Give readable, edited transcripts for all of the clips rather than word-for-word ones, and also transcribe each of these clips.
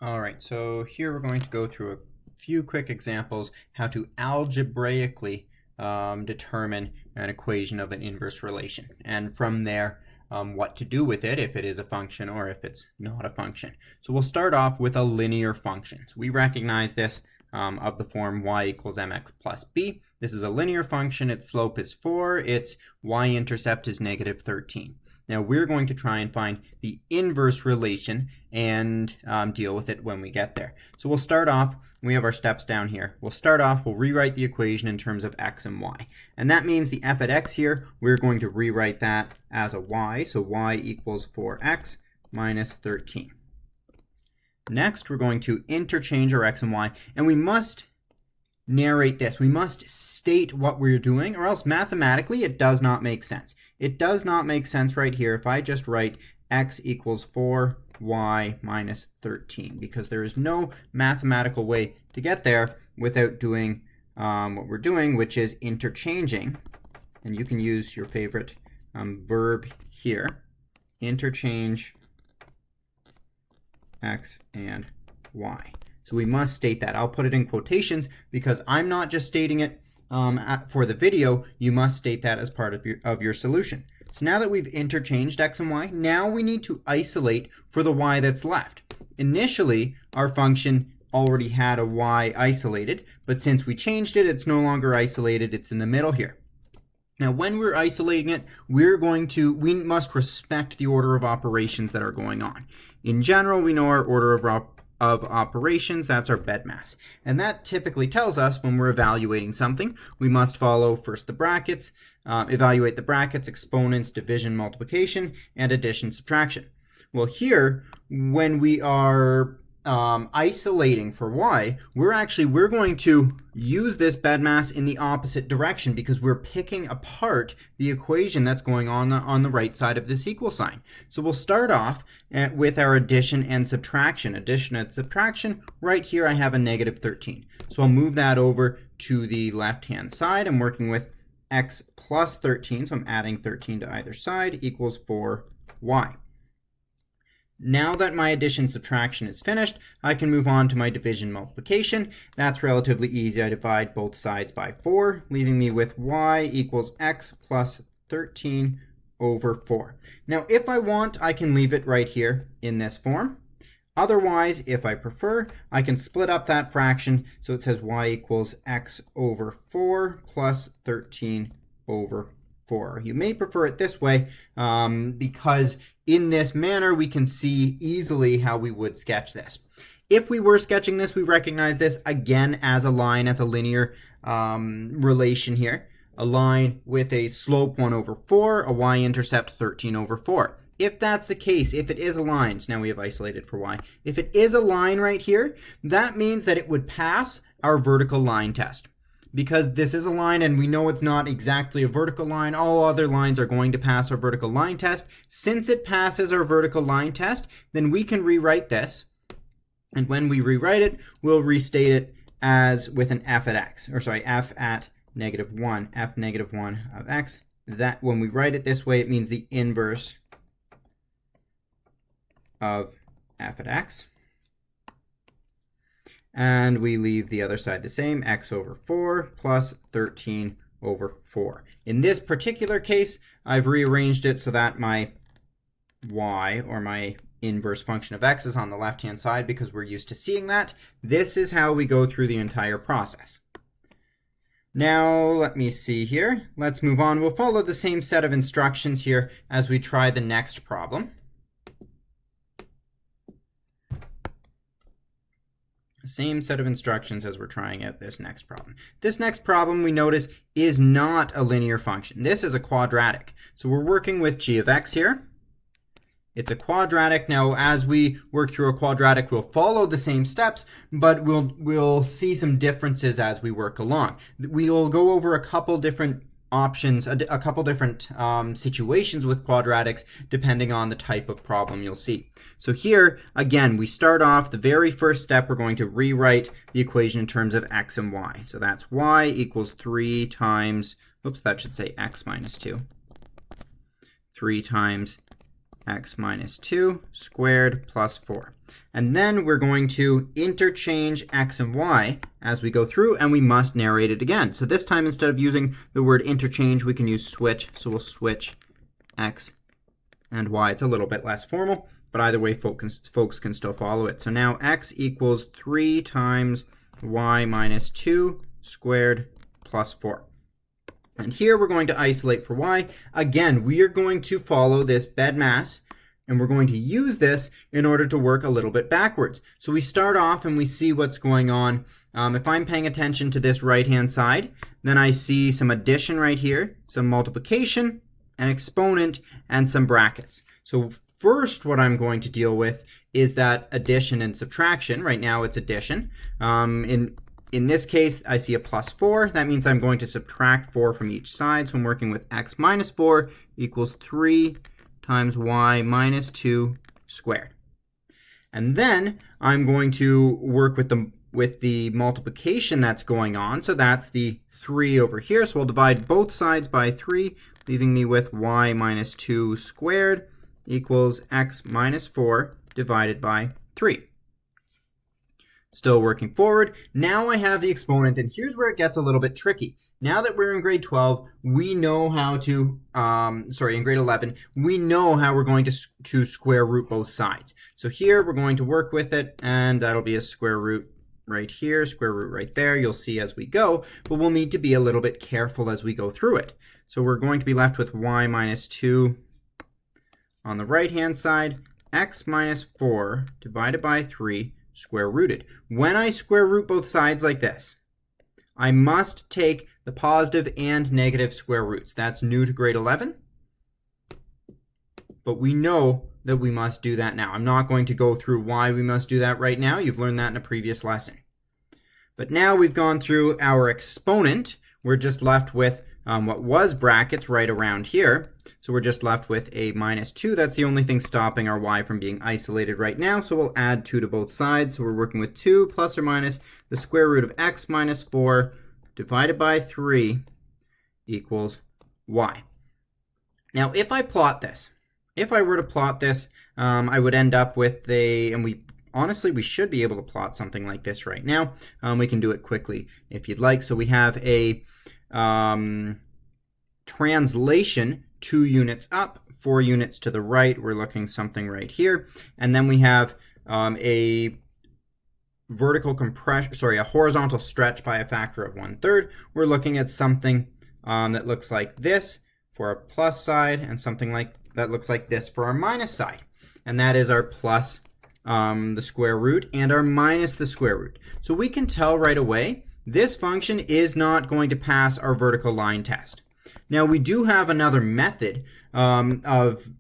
All right, so here we're going to go through a few quick examples how to algebraically determine an equation of an inverse relation, and from there what to do with it if it is a function or if it's not a function. So we'll start off with a linear function. So we recognize this of the form y equals mx plus b. This is a linear function. Its slope is 4. Its y-intercept is negative 13. Now we're going to try and find the inverse relation and deal with it when we get there. So we'll start off, we have our steps down here. We'll start off, we'll rewrite the equation in terms of x and y. And that means the f at x here, we're going to rewrite that as a y. So y equals 4x minus 13. Next, we're going to interchange our x and y, and we must narrate this. We must state what we're doing, or else mathematically it does not make sense. It does not make sense right here if I just write x equals 4y minus 13, because there is no mathematical way to get there without doing what we're doing, which is interchanging. And you can use your favorite verb here, interchange x and y. So we must state that. I'll put it in quotations because I'm not just stating it for the video. You must state that as part of your solution. So now that we've interchanged x and y, now we need to isolate for the y that's left. Initially, our function already had a y isolated, but since we changed it, it's no longer isolated. It's in the middle here. Now, when we're isolating it, we must respect the order of operations that are going on. In general, we know our order of operations, that's our bed mass. And that typically tells us when we're evaluating something, we must follow first the brackets, evaluate the brackets, exponents, division, multiplication, and addition, subtraction. Well, here, when we are isolating for y, we're going to use this bed mass in the opposite direction because we're picking apart the equation that's going on the right side of this equal sign. So we'll start off with our addition and subtraction. Addition and subtraction, right here I have a negative 13. So I'll move that over to the left-hand side. I'm working with x plus 13, so I'm adding 13 to either side, equals 4y. Now that my addition subtraction is finished, I can move on to my division multiplication. That's relatively easy. I divide both sides by 4, leaving me with y equals x plus 13 over 4. Now, if I want, I can leave it right here in this form. Otherwise, if I prefer, I can split up that fraction so it says y equals x over 4 plus 13 over 4. You may prefer it this way because in this manner we can see easily how we would sketch this. If we were sketching this, we recognize this again as a line, as a linear relation here. A line with a slope 1 over 4, a y-intercept 13 over 4. If that's the case, if it is a line, so now we have isolated for y. If it is a line right here, that means that it would pass our vertical line test. Because this is a line and we know it's not exactly a vertical line, all other lines are going to pass our vertical line test. Since it passes our vertical line test, then we can rewrite this. And when we rewrite it, we'll restate it as with an f at x, or sorry, f at negative 1, f negative 1 of x. That when we write it this way, it means the inverse of f at x. And we leave the other side the same, x over 4 plus 13 over 4. In this particular case, I've rearranged it so that my y, or my inverse function of x, is on the left-hand side because we're used to seeing that. This is how we go through the entire process. Now, let me see here. Let's move on. We'll follow the same set of instructions here as we try the next problem. Same set of instructions as we're trying out this next problem. This next problem, we notice, is not a linear function. This is a quadratic. So we're working with g of x here. It's a quadratic. Now, as we work through a quadratic, we'll follow the same steps, but we'll see some differences as we work along. We'll go over a couple different options, a couple different situations with quadratics depending on the type of problem you'll see. So here, again, we start off the very first step. We're going to rewrite the equation in terms of x and y. So that's y equals 3 times, oops, that should say x minus 2. 3 times x minus 2 squared plus 4. And then we're going to interchange x and y as we go through, and we must narrate it again. So this time, instead of using the word interchange, we can use switch. So we'll switch x and y. It's a little bit less formal, but either way, folks can still follow it. So now x equals 3 times y minus 2 squared plus 4. And here we're going to isolate for y. Again, we are going to follow this BEDMAS, and we're going to use this in order to work a little bit backwards. So we start off and we see what's going on. If I'm paying attention to this right-hand side, then I see some addition right here, some multiplication, an exponent, and some brackets. So first, what I'm going to deal with is that addition and subtraction. Right now it's addition. In this case, I see a plus 4. That means I'm going to subtract 4 from each side. So I'm working with x minus 4 equals 3 times y minus 2 squared. And then I'm going to work with the multiplication that's going on. So that's the 3 over here. So we'll divide both sides by 3, leaving me with y minus 2 squared equals x minus 4 divided by 3. Still working forward. Now I have the exponent, and here's where it gets a little bit tricky. Now that we're in grade 12, we know how to, in grade 11, we know how we're going to square root both sides. So here we're going to work with it, and that'll be a square root right here, square root right there. You'll see as we go, but we'll need to be a little bit careful as we go through it. So we're going to be left with y minus 2 on the right-hand side, x minus 4 divided by 3 square rooted. When I square root both sides like this, I must take the positive and negative square roots. That's new to grade 11, but we know that we must do that now. I'm not going to go through why we must do that right now. You've learned that in a previous lesson. But now we've gone through our exponent. We're just left with what was brackets right around here. So we're just left with a minus 2. That's the only thing stopping our y from being isolated right now. So we'll add 2 to both sides. So we're working with 2 plus or minus the square root of x minus 4 divided by 3 equals y. Now, if I plot this, if I were to plot this, I would end up with honestly, we should be able to plot something like this right now. We can do it quickly if you'd like. So we have a translation 2 units up, 4 units to the right. We're looking something right here. And then we have a horizontal stretch by a factor of 1/3. We're looking at something that looks like this for our plus side, and something that looks like this for our minus side. And that is our plus the square root and our minus the square root. So we can tell right away this function is not going to pass our vertical line test. Now we do have another method of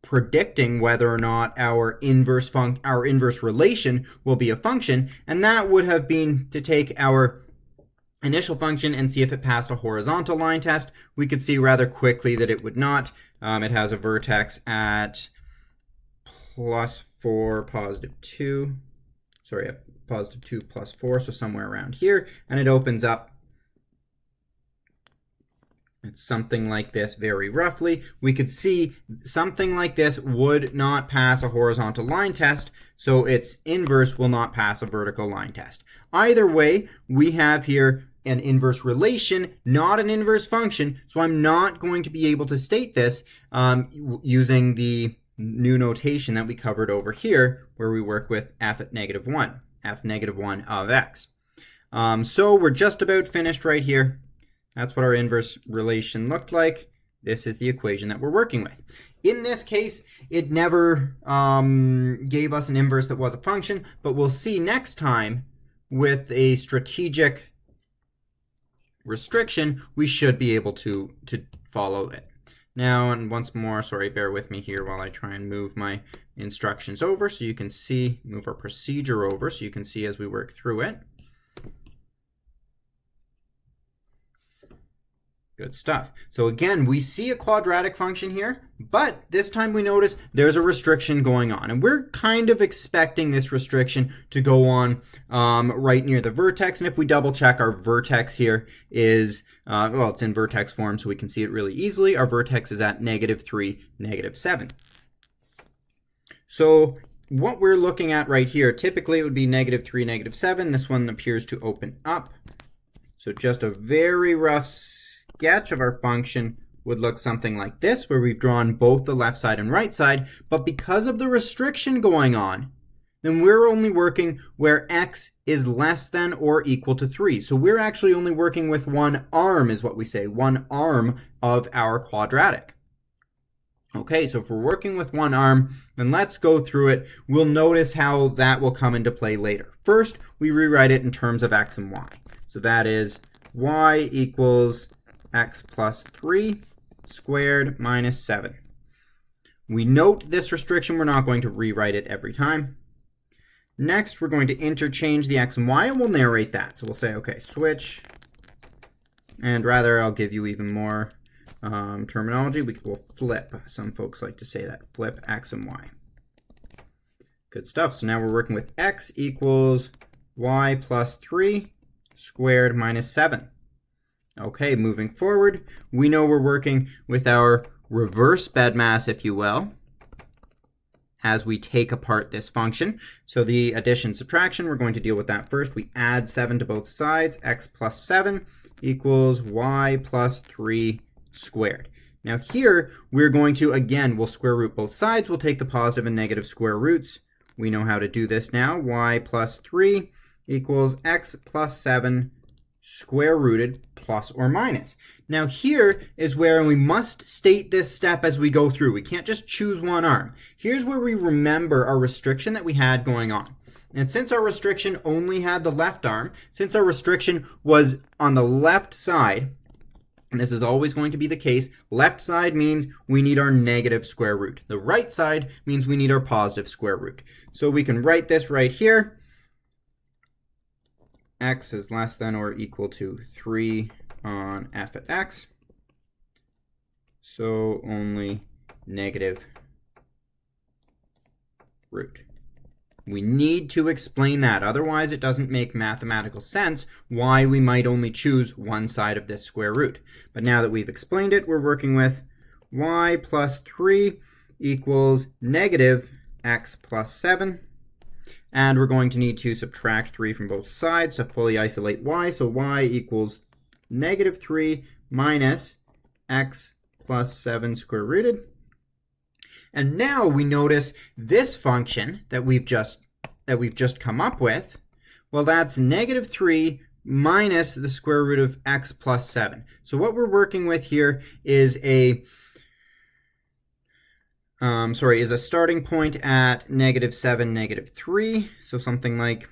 predicting whether or not our inverse relation will be a function, and that would have been to take our initial function and see if it passed a horizontal line test. We could see rather quickly that it would not. It has a vertex at plus 4, positive 2, positive 2 plus 4, so somewhere around here, and it opens up. It's something like this very roughly. We could see something like this would not pass a horizontal line test, so its inverse will not pass a vertical line test. Either way, we have here an inverse relation, not an inverse function, so I'm not going to be able to state this using the new notation that we covered over here, where we work with f at negative 1, f negative 1 of x. So we're just about finished right here. That's what our inverse relation looked like. This is the equation that we're working with. In this case, it never gave us an inverse that was a function, but we'll see next time with a strategic restriction, we should be able to follow it. Now, and once more, bear with me here while I try and move my instructions over so you can see, move our procedure over so you can see as we work through it. Good stuff. So again, we see a quadratic function here, but this time we notice there's a restriction going on. And we're kind of expecting this restriction to go on right near the vertex. And if we double check, our vertex here is, it's in vertex form, so we can see it really easily. Our vertex is at -3, -7. So what we're looking at right here, typically it would be -3, -7. This one appears to open up. So just a very rough sketch of our function would look something like this, where we've drawn both the left side and right side. But because of the restriction going on, then we're only working where x is less than or equal to 3. So we're actually only working with one arm, is what we say, one arm of our quadratic. Okay, so if we're working with one arm, then let's go through it. We'll notice how that will come into play later. First, we rewrite it in terms of x and y. So that is y equals x plus 3 squared minus 7. We note this restriction. We're not going to rewrite it every time. Next, we're going to interchange the x and y, and we'll narrate that. So we'll say, okay, switch, and rather I'll give you even more terminology. We'll flip. Some folks like to say that, flip x and y. Good stuff. So now we're working with x equals y plus 3 squared minus 7. Okay, moving forward, we know we're working with our reverse bedmass, if you will, as we take apart this function. So the addition subtraction, we're going to deal with that first. We add 7 to both sides. X plus 7 equals y plus 3 squared. Now here, we're going to, again, we'll square root both sides. We'll take the positive and negative square roots. We know how to do this now. Y plus 3 equals x plus 7 square rooted plus or minus. Now here is where we must state this step as we go through. We can't just choose one arm. Here's where we remember our restriction that we had going on. And since our restriction only had the left arm, since our restriction was on the left side, and this is always going to be the case, left side means we need our negative square root. The right side means we need our positive square root. So we can write this right here. X is less than or equal to 3 on f at x. So only negative root. We need to explain that. Otherwise, it doesn't make mathematical sense why we might only choose one side of this square root. But now that we've explained it, we're working with y plus 3 equals negative x plus 7. And we're going to need to subtract 3 from both sides to fully isolate y. So y equals negative 3 minus x plus 7 square rooted. And now we notice this function that we've just come up with. Well, that's negative 3 minus the square root of x plus 7. So what we're working with here is a starting point at -7, -3. So something like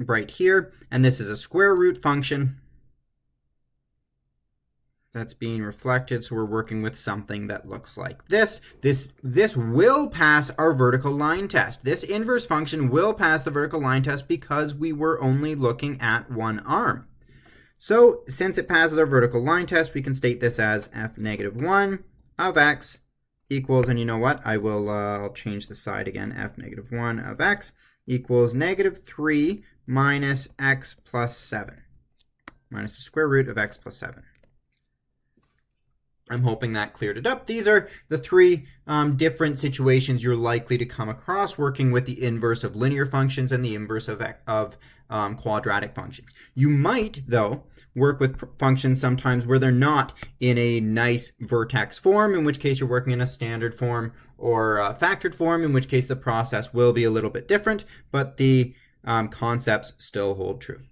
right here. And this is a square root function that's being reflected. So we're working with something that looks like this. This will pass our vertical line test. This inverse function will pass the vertical line test because we were only looking at one arm. So since it passes our vertical line test, we can state this as f -1 of x equals, and you know what, I'll change the side again, f -1 of x equals -3 minus x plus 7, minus the square root of x plus 7. I'm hoping that cleared it up. These are the three different situations you're likely to come across working with the inverse of linear functions and the inverse of quadratic functions. You might, though, work with functions sometimes where they're not in a nice vertex form, in which case you're working in a standard form, or a factored form, in which case the process will be a little bit different, but the concepts still hold true.